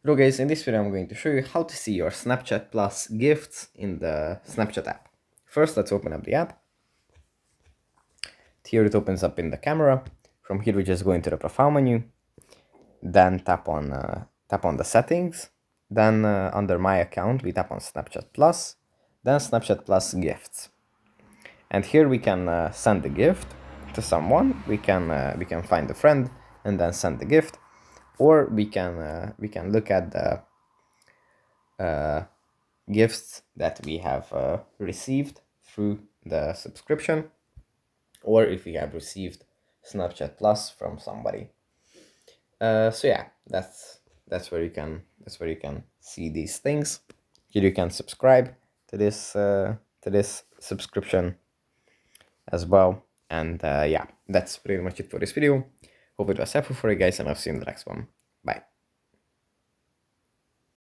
Hello guys, in this video I'm going to show you how to see your Snapchat Plus gifts in the Snapchat app. First, let's open up the app. Here it opens up in the camera. From here we just go into the profile menu, then tap on the settings, then under my account we tap on Snapchat Plus, then Snapchat Plus gifts. And here we can send the gift to someone. We can find a friend and then send the gift, or we can look at the gifts that we have received through the subscription, or if we have received Snapchat Plus from somebody. So yeah, that's where you can see these things. Here you can subscribe to this subscription as well. And yeah, that's pretty much it for this video. Hope it was helpful for you guys, and I'll see you in the next one. Bye.